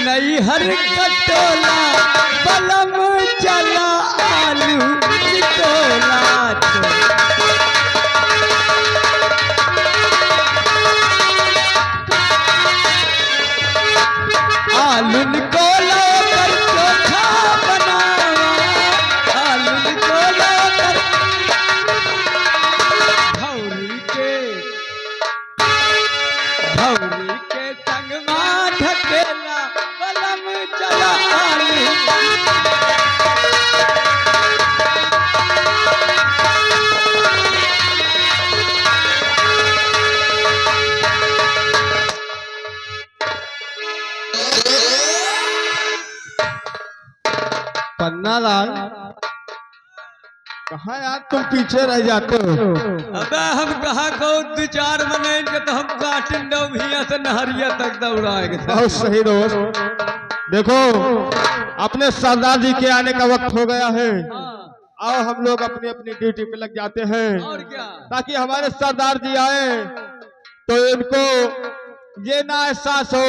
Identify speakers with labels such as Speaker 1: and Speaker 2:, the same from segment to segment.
Speaker 1: नहीं हर कटोला बलम चला आलू निकोला आलू निकोला कर चोखा बनावा आलू निकोला कर भौरी के संग मां ढकेला बलम चला आलू
Speaker 2: पन्नालाल कहाँ यार तुम पीछे रह जाते हो।
Speaker 1: अबे हम कहाँ को दो चार महीने के तो हम काटिन दो भैया से नहरिया तक दौड़ाएंगे।
Speaker 2: बहुत सही दोस्त। देखो अपने सरदार जी के आने का वक्त हो गया है। आओ हम लोग अपनी अपनी ड्यूटी पे लग जाते हैं
Speaker 1: और क्या
Speaker 2: ताकि हमारे सरदार जी आए तो इनको ये ना एहसास हो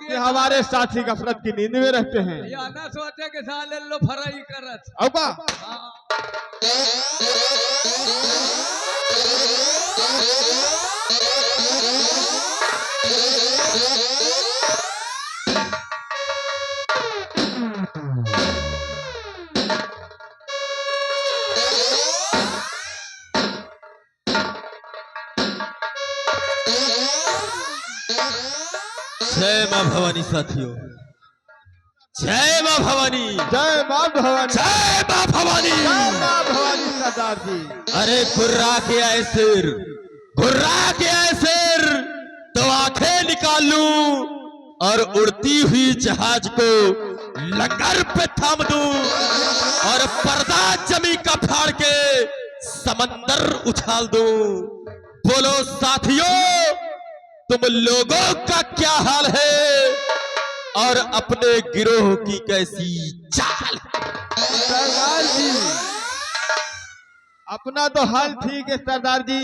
Speaker 2: कि हमारे साथी गफलत की नींद में रहते हैं।
Speaker 1: या ना सोचे के साले लो फराई करत
Speaker 2: अब का
Speaker 3: जय मां भवानी साथियों, जय मां भवानी,
Speaker 2: जय मां भवानी,
Speaker 3: जय मां भवानी,
Speaker 2: जय मां भवानी सरदार जी।
Speaker 3: अरे गुर्रा के आए सिर, गुर्रा के आए सिर तो आंखें निकाल लूं और उड़ती हुई जहाज को लंगर पे थाम दूं और पर्दा जमी का फाड़ के समंदर उछाल दूं। बोलो साथियों तुम लोगों का क्या हाल है और अपने गिरोह की कैसी चाल।
Speaker 2: सरदार जी अपना तो हाल ठीक है सरदार जी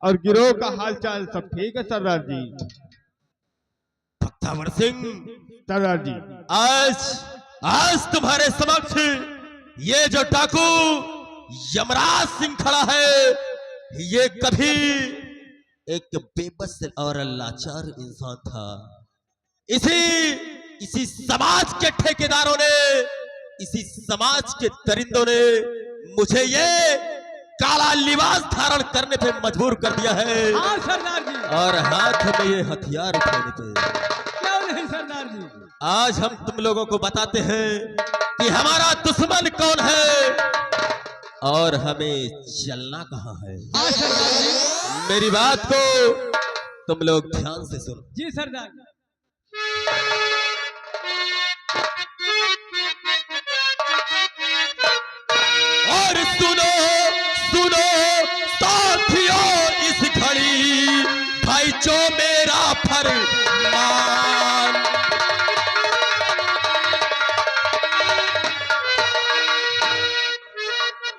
Speaker 2: और गिरोह का हाल चाल सब ठीक है सरदार जी।
Speaker 3: भक्तावर सिंह
Speaker 2: सरदार जी
Speaker 3: आज तुम्हारे समक्ष ये जो डाकू यमराज सिंह खड़ा है ये कभी एक बेबस और लाचार इंसान था। इसी समाज के ठेकेदारों ने, इसी समाज के दरिंदों ने मुझे ये काला लिबास धारण करने पे मजबूर कर दिया है।
Speaker 1: हाँ सरदार जी।
Speaker 3: और हाथ में ये हथियार उठाने पे।
Speaker 1: क्यों नहीं सरदार जी।
Speaker 3: आज हम तुम लोगों को बताते हैं कि हमारा दुश्मन कौन है और हमें चलना कहाँ है।
Speaker 1: हाँ सरदार जी।
Speaker 3: मेरी बात को तुम लोग ध्यान से सुनो।
Speaker 1: जी सरदार जी।
Speaker 3: और सुनो सुनो साथियों इस घड़ी भाई जो मेरा फरमान।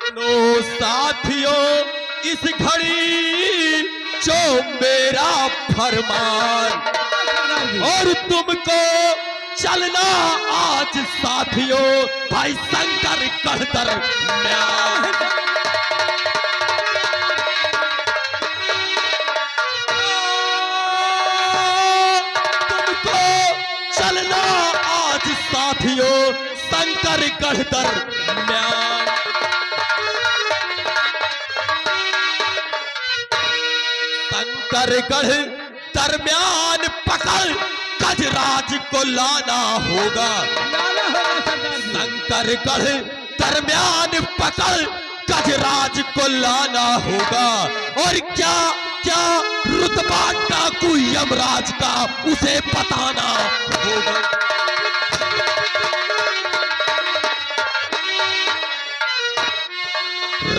Speaker 3: सुनो साथियों इस घड़ी जो मेरा फरमान और तुमको चलना आज साथियों भाई शंकर कहतर तुमको चलना आज साथियों शंकर कहतर शंकरगढ़ दरम्यान पकड़ गजराज को लाना होगा। शंकरगढ़ दरम्यान पकड़ गजराज को लाना होगा। और क्या क्या रुतबा डाकू यमराज का उसे बताना होगा।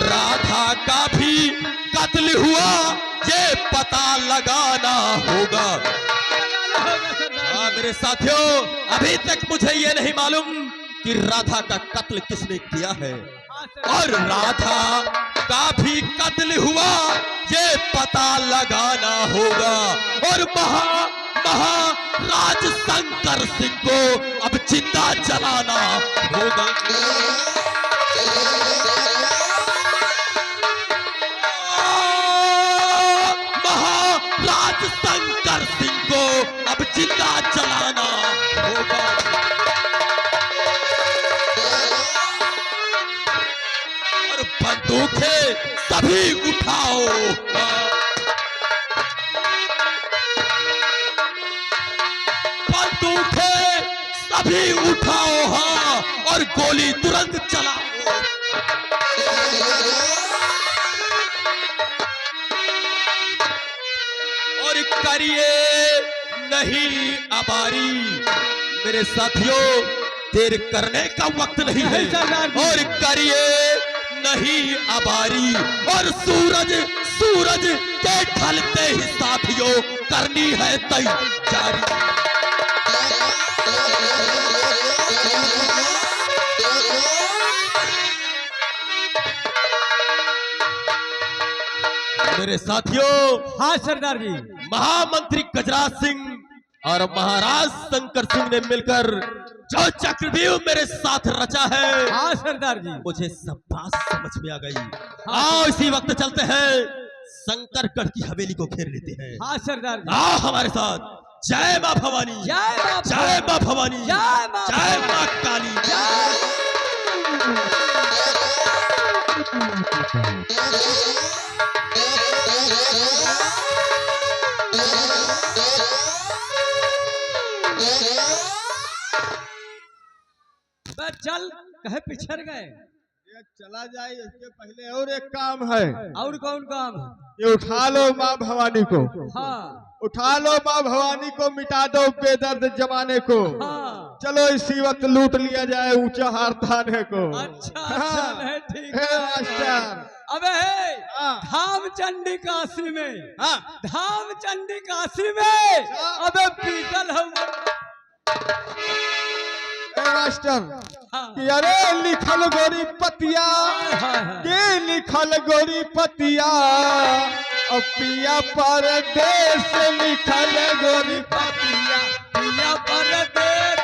Speaker 3: राधा का भी कत्ल हुआ ये पता लगाना होगा। मेरे साथियों अभी तक मुझे ये नहीं मालूम कि राधा का कत्ल किसने किया है और राधा का भी कत्ल हुआ ये पता लगाना होगा। और महाराज शंकर सिंह को अब जिंदा जलाना होगा। महाराज शंकर सिंह को अब जिंदा जलाना होगा। और बंदूकें सभी उठाओ, बंदूकें सभी उठाओ, हाँ, और गोली तुरंत चलाओ। और करिए नहीं अबारी, मेरे साथियों देर करने का वक्त नहीं है। और करिए नहीं अबारी, और सूरज सूरज के ढलते ही साथियों करनी है तैयारी। मेरे साथियों,
Speaker 1: हाँ सरदार जी,
Speaker 3: महामंत्री गजराज सिंह और महाराज शंकर सिंह ने मिलकर जो चक्रव्यूह मेरे साथ रचा है,
Speaker 1: हाँ सरदार जी,
Speaker 3: मुझे सब बात समझ में आ गई। आओ इसी वक्त चलते हैं, शंकरगढ़ की हवेली को घेर लेते हैं।
Speaker 1: हाँ सरदार जी,
Speaker 3: आओ हमारे साथ। जय मां भवानी, जय मां भवानी, जय मां काली।
Speaker 1: बस चल, कहे पिछड़ गए।
Speaker 2: ये चला जाए, इसके पहले और एक काम है।
Speaker 1: और कौन काम?
Speaker 2: ये उठा लो माँ भवानी को।
Speaker 1: हाँ,
Speaker 2: उठा लो माँ भवानी को, मिटा दो बेदर्द जमाने को।
Speaker 1: हाँ,
Speaker 2: चलो इसी वक्त लूट लिया जाए ऊंचा हार थाने को।
Speaker 1: अच्छा
Speaker 2: हाँ।
Speaker 1: चल है, ठीक
Speaker 2: हे
Speaker 1: है
Speaker 2: मास्टर।
Speaker 1: अबे
Speaker 2: हाँ।
Speaker 1: धाम चंडी काशी में,
Speaker 2: हाँ।
Speaker 1: धाम चंडी काशी में अबे पीतल हम।
Speaker 2: मास्टर,
Speaker 1: हाँ।
Speaker 2: कि अरे लिखल गोरी पतिया,
Speaker 1: हाँ।
Speaker 2: के लिखल गोरी पतिया, और पिया परदेस लिखल गोरी पतिया।
Speaker 1: पिया परदेस।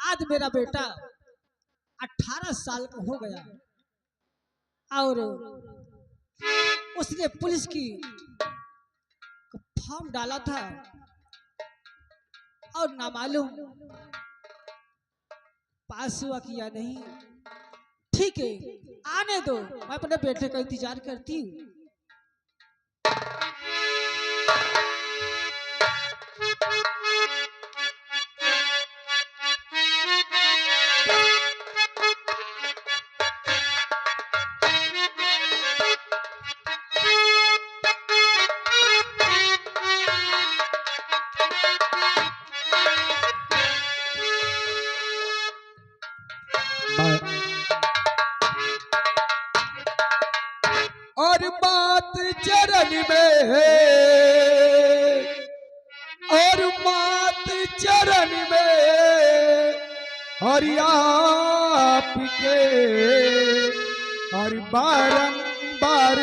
Speaker 4: आज मेरा बेटा 18 साल का हो गया और उसने पुलिस की फॉर्म डाला था और नामालूम पास हुआ कि या नहीं। ठीक है, आने दो, मैं अपने बेटे का इंतजार करती हूँ।
Speaker 2: और बात चरण में है, और बात चरण में, और आपके और बारंबार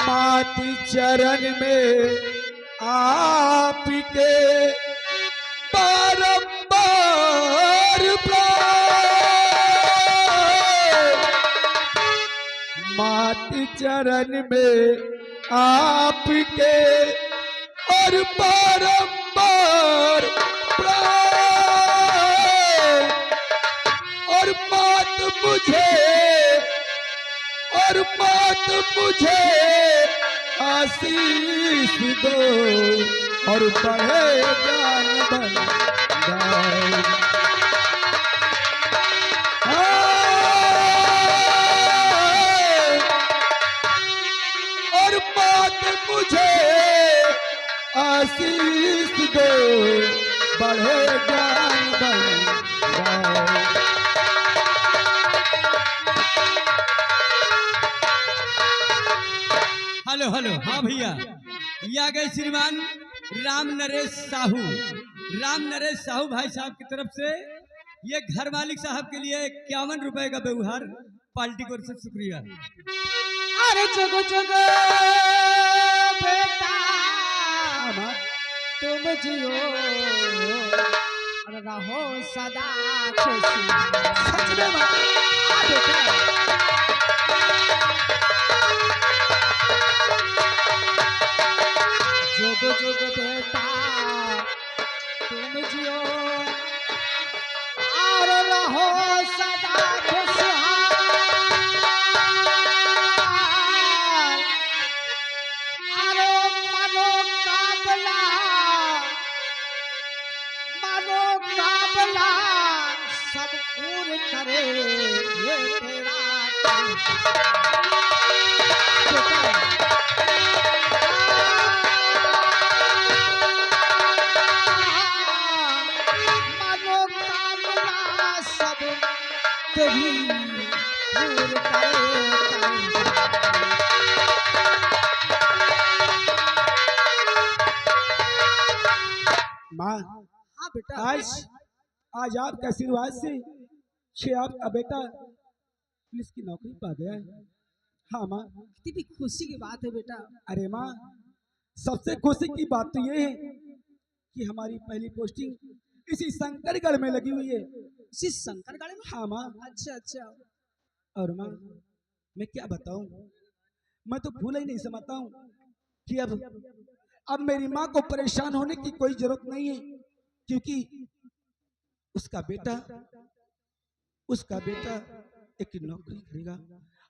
Speaker 2: मात चरण में आपके बारंबार मात चरण में आपके और बारंबार और बात मुझे आशीष दो और बढ़े ज्ञान बन जाए। और बात मुझे आशीष दो
Speaker 1: हाँ भैया, ये आ गए श्रीमान राम नरेश साहू। राम नरेश साहू भाई साहब की तरफ से ये घर मालिक साहब के लिए 51 रुपए का व्यवहार पार्टी को से शुक्रिया।
Speaker 4: अरे जगो जगो बेटा तुम जियो और रहो सदा खुशी। सच में माँ, आ बेटा। जोगो जोगो बेटा तुम जियो और रहो सदा खुशहाल। अरे मानो काबला सब पूर्ण करे ये तेरा
Speaker 2: माँ,
Speaker 4: हाँ बेटा।
Speaker 2: आज आपके आशीर्वाद से छे आपका बेटा पुलिस की नौकरी पा गया है। हाँ माँ।
Speaker 4: कितनी खुशी की बात है बेटा।
Speaker 2: अरे माँ, सबसे खुशी की बात तो ये है कि हमारी पहली पोस्टिंग इसी शंकरगढ़ में लगी हुई है।
Speaker 4: इसी शंकरगढ़ में?
Speaker 2: हाँ माँ।
Speaker 4: अच्छा अच्छा।
Speaker 2: और माँ, मैं क्या बताऊं, मैं तो भूल ही नहीं समझता हूँ कि अब मेरी माँ को परेशान होने की कोई जरूरत नहीं है, क्योंकि उसका बेटा एक नौकरी करेगा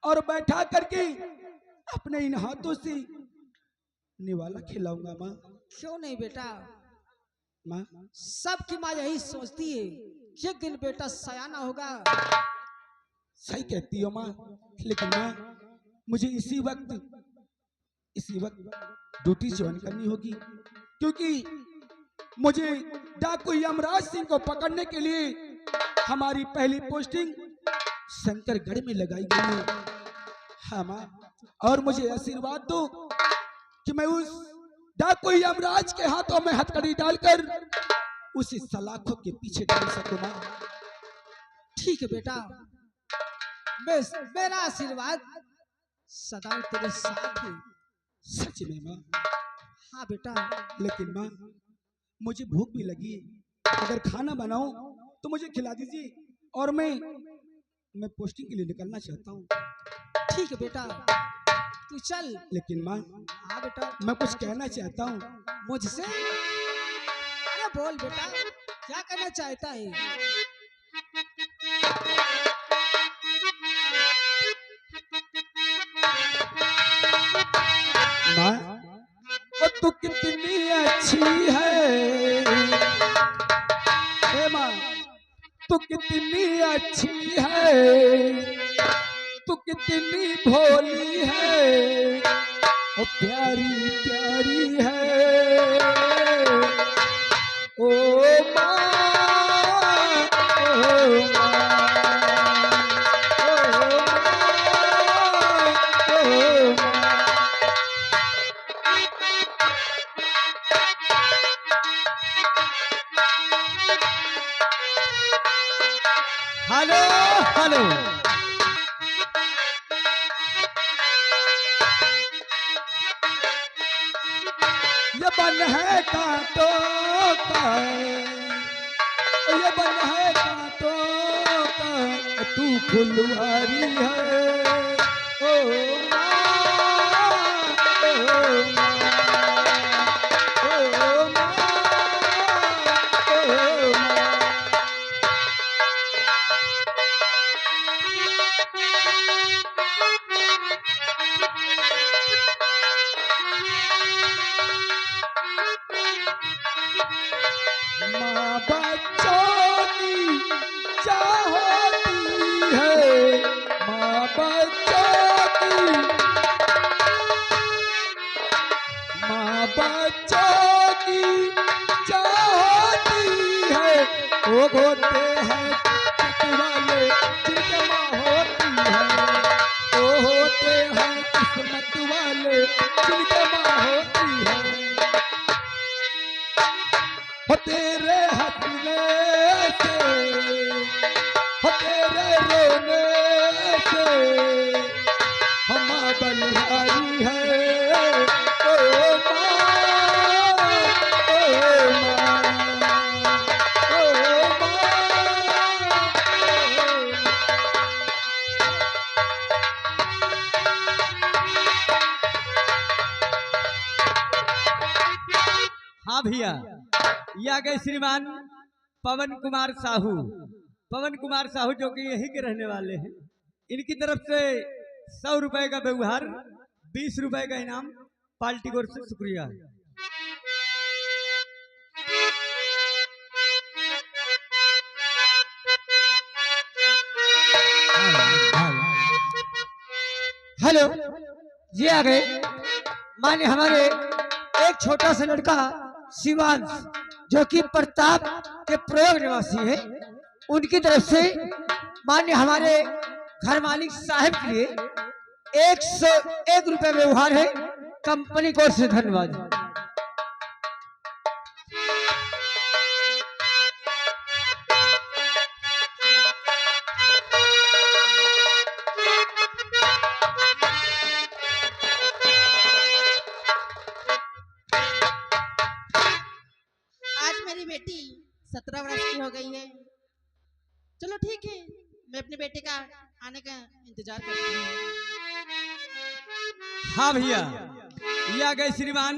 Speaker 2: और बैठा करके अपने इन हाथों से निवाला खिलाऊंगा। माँ
Speaker 4: क्यों नहीं बेटा,
Speaker 2: माँ
Speaker 4: सबकी माँ यही सोचती है कि एक दिन बेटा सयाना होगा।
Speaker 2: सही कहती हो माँ, लेकिन माँ मुझे इसी वक्त ड्यूटी ज्वाइन करनी होगी, क्योंकि मुझे डाकू यमराज सिंह को पकड़ने के लिए हमारी पहली पोस्टिंग शंकरगढ़ में लगाई गई है। हाँ माँ, और मुझे आशीर्वाद दो कि मैं उस डाकू यमराज के हाथों में हथकड़ी डालकर उसे सलाखों के पीछे डाल सकूं। माँ
Speaker 4: ठीक है बेटा, मेरा आशीर्वाद सदा तेरे साथ है।
Speaker 2: सच में माँ?
Speaker 4: हाँ बेटा।
Speaker 2: लेकिन माँ मुझे भूख भी लगी है, अगर खाना बनाऊं तो मुझे खिला दीजिए, और मैं पोस्टिंग के लिए निकलना चाहता हूँ।
Speaker 4: ठीक है बेटा, तू चल।
Speaker 2: लेकिन माँ,
Speaker 4: हाँ बेटा,
Speaker 2: मैं कुछ कहना चाहता हूँ।
Speaker 4: मुझसे? अरे बोल बेटा, क्या कहना चाहता है?
Speaker 2: माँ, वो तू कितनी अच्छी है, माँ तू कितनी अच्छी है, तू कितनी भोली है, ओ प्यारी प्यारी है, ओ माँ, ओ माँ, ओ माँ।
Speaker 1: हेलो हेलो,
Speaker 2: ये बन है कांटों का, ये बन है कांटों का, तू फुलवारी है, ओ माँ, ओ माँ, ओ माँ, ओ माँ। माँ बच्चों की चाहती है, माँ बच्चों की, माँ बच्चों की चाहती है, वो होते हैं किस्मत वाले जिनके माँ होती है, वो होते हैं किस्मत वाले जिनके माँ
Speaker 1: भैया, ये आ गए श्रीमान पवन कुमार साहू। पवन कुमार साहू जो कि यहीं के रहने वाले हैं। इनकी तरफ से 100 रुपए का व्यवहार, 20 रुपए का इनाम पार्टी की ओर से। शुक्रिया।
Speaker 5: हेलो, ये आ गए माने हमारे एक छोटा सा लड़का शिवांश जो कि प्रताप के प्रयोग निवासी है। उनकी तरफ से मान्य हमारे घर मालिक साहब के लिए 101 रुपए व्यवहार है। कंपनी की ओर से धन्यवाद।
Speaker 4: आज मेरी बेटी 17 वर्ष की हो गई है। चलो ठीक है, मैं अपने बेटे का आने का इंतजार करती हूँ।
Speaker 1: हाँ भैया, ये आ गए श्रीमान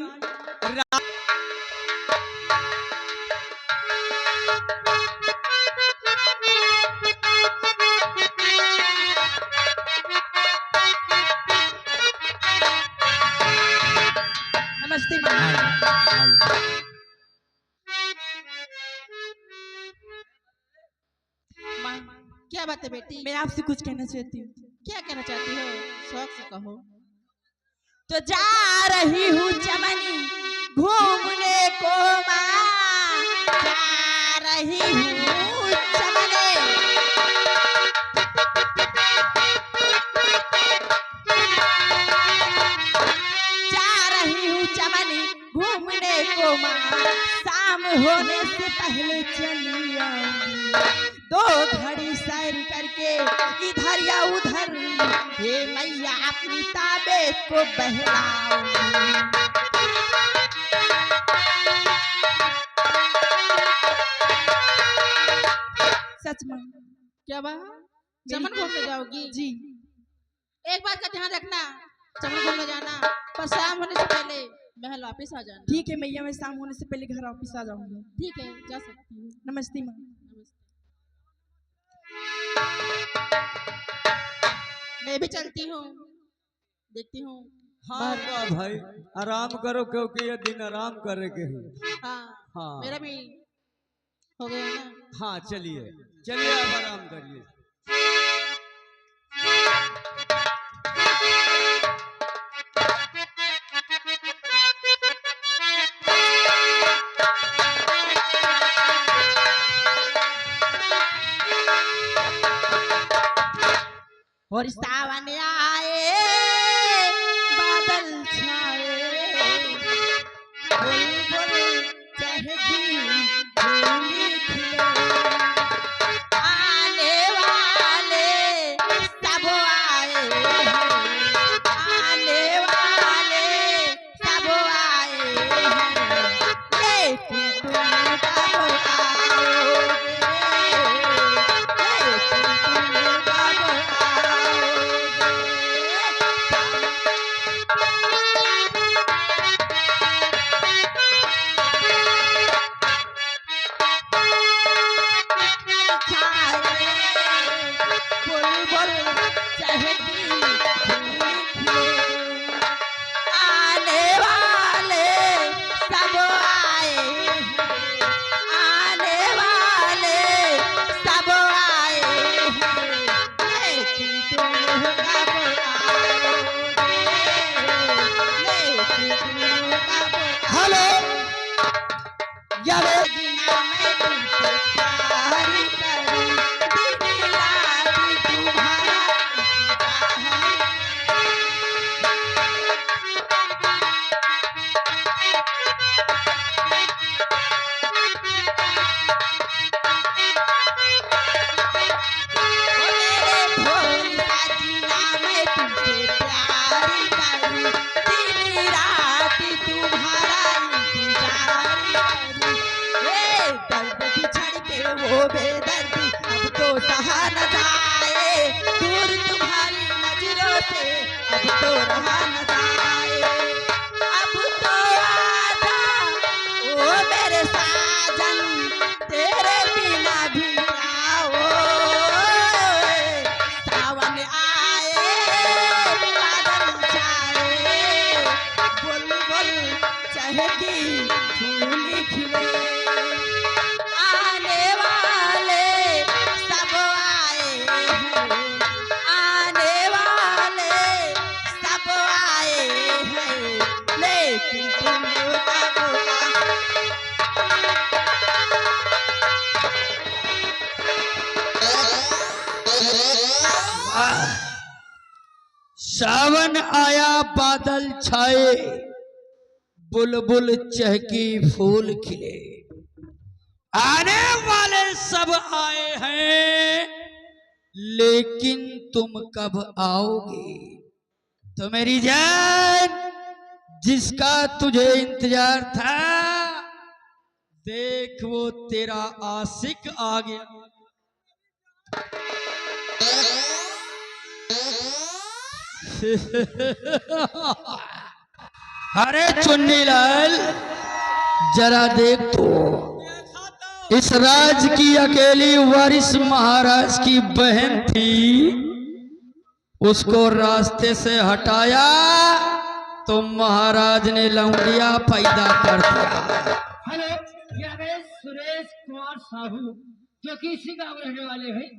Speaker 4: नमस्ते माँ। माँ, क्या बात है बेटी?
Speaker 6: मैं आपसे कुछ कहना चाहती हूँ।
Speaker 4: क्या कहना चाहती हो? शौक से कहो।
Speaker 6: तो जा रही हूँ चमनी घूमने को माँ, जा रही हूँ चमने। जा रही हूँ चमनी घूमने को माँ, शाम होने से पहले चली आऊंगी। 2 घड़ी सैर करके इधर या उधर, हे मैया अपनी ताबे को बहलाऊंगी। सच में
Speaker 4: क्या बात? चमन घूमने जाओगी?
Speaker 6: जी।
Speaker 4: एक बात का ध्यान रखना, चमन घूमने जाना पर शाम होने से पहले महल वापस आ जाना।
Speaker 6: ठीक है मैया, मैं शाम होने से पहले घर वापस आ जाऊंगी।
Speaker 4: ठीक है, जा सकती हूँ।
Speaker 6: नमस्ते माँ।
Speaker 4: मैं भी चलती हूँ, देखती हूँ।
Speaker 1: हाँ का भाई, आराम करो क्योंकि ये दिन आराम करे के है।
Speaker 4: हाँ,
Speaker 1: हाँ
Speaker 4: मेरा भी हो गया ना।
Speaker 1: हाँ, चलिए चलिए, आप आराम करिए।
Speaker 6: और सावन आए बादल छाए, बुलबुल चहकी झूली खिले, आने वाले सब आए हैं, आने वाले सब आए हैं, लेकिन तुम कब आओगे, लेकिन तुम कब आओगे।
Speaker 5: हेलो, यारे
Speaker 6: वो बेदर्दी अब तो सहा न जाए, दूर तुम्हारी नजरों से अब तो रहा न जाए, अब तो आजा ओ
Speaker 3: सावन आया बादल छाए, बुलबुल चहकी फूल खिले, आने वाले सब आए हैं, लेकिन तुम कब आओगे? तो मेरी जान, जिसका तुझे इंतजार था, देख वो तेरा आशिक आ गया। अरे चुन्नीलाल, जरा देख तो, इस राज की अकेली वारिस महाराज की बहन थी, उसको रास्ते से हटाया तो महाराज ने लौंडिया पैदा कर दिया।
Speaker 5: हेलो, क्या है? सुरेश कुमार साहू, जो कि इसी गाँव में रहने वाले हैं।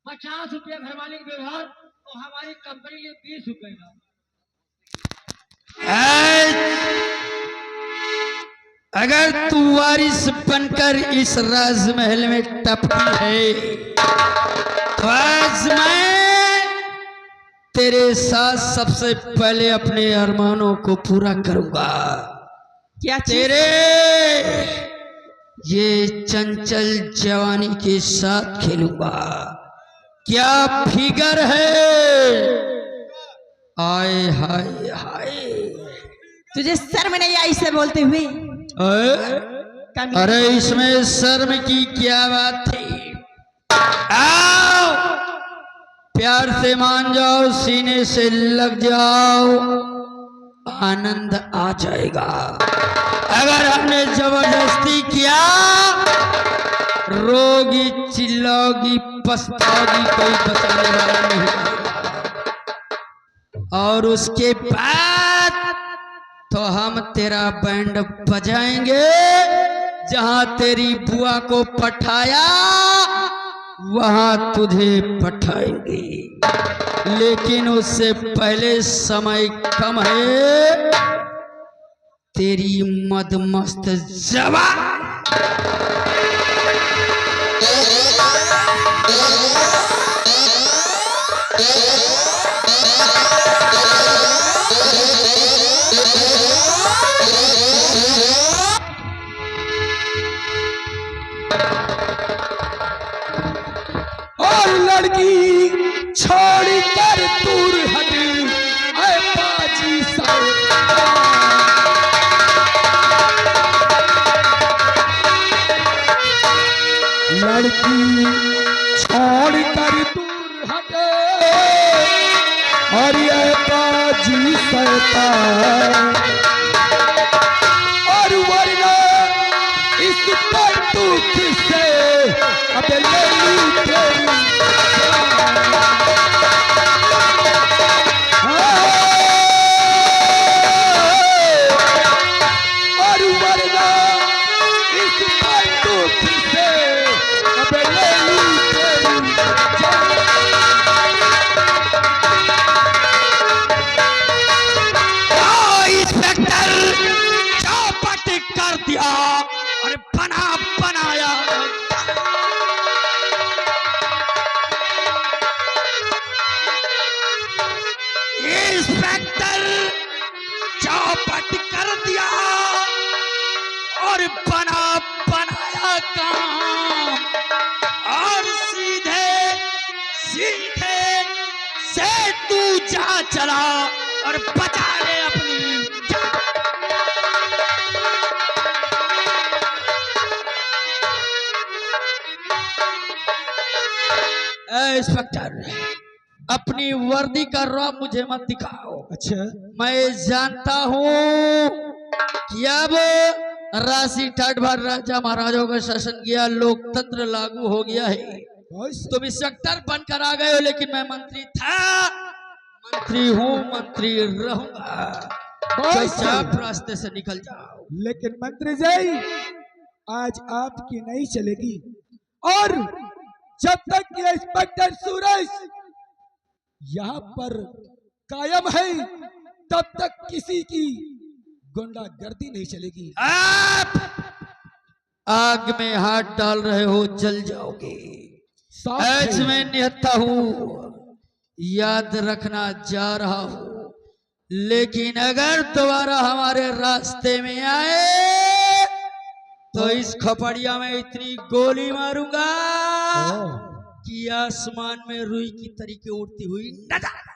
Speaker 5: 50 रुपया घर वाले के व्यवहार और हमारी कंपनी के 20 रुपए का।
Speaker 3: अगर तू वारिस बनकर इस राजमहल में टपकी है, तो आज मैं तेरे साथ सबसे पहले अपने अरमानों को पूरा करूंगा।
Speaker 6: क्या चीज?
Speaker 3: तेरे ये चंचल जवानी के साथ खेलूंगा। क्या फिगर है, आए हाय हाय।
Speaker 6: तुझे शर्म नहीं आई से बोलते हुए?
Speaker 3: अरे इसमें शर्म की क्या बात थी? आओ, प्यार से मान जाओ, सीने से लग जाओ, आनंद आ जाएगा। अगर हमने जबरदस्ती किया, रोगी, चिल्लाओगी, पछताओगी, कोई बचाने वाला नहीं। और उसके बाद तो हम तेरा बैंड बजाएंगे। जहां तेरी बुआ को पठाया, वहां तुझे पठाएंगे। लेकिन उससे पहले समय कम है, तेरी मदमस्त जवान
Speaker 2: और लड़की छोड़ कर दूर हट, ऐ बाजी लड़की छोड़ कर दूर हटे, और ये बाजी शैतान, और वरना इस बंदूक से अब ले ली तेरी और वरना इस बंदूक से अब ले ली तेरी
Speaker 3: इंस्पेक्टर चौपट कर दिया और बना बनाया। इंस्पेक्टर चौपट कर दिया और बना बनाया काम, और सीधे सीधे से तू जा चला और बचा ले अपनी जान। इंस्पेक्टर, अपनी वर्दी का रौब मुझे मत दिखाओ।
Speaker 2: अच्छा,
Speaker 3: मैं जानता हूँ कि अब राशि ठाट भर राजा महाराजाओं का शासन किया, लोकतंत्र लागू हो गया है। तुम इंस्पेक्टर बनकर आ गए हो, लेकिन मैं मंत्री था, मंत्री हूँ, मंत्री रहूंगा। चुपचाप रास्ते से निकल जाओ।
Speaker 2: लेकिन मंत्री जी, आज आपकी नहीं चलेगी, और जब तक ये इंस्पेक्टर सुरेश यहाँ पर कायम है, तब तक किसी की गुंडागर्दी नहीं चलेगी।
Speaker 3: आप आग में हाथ डाल रहे हो, जल जाओगे। आज मैं निहत्था हूँ,
Speaker 7: याद रखना जा रहा हूं, लेकिन अगर दोबारा हमारे रास्ते में आए तो इस खपड़िया में इतनी गोली मारूंगा कि आसमान में रुई की तरीके उड़ती हुई नजर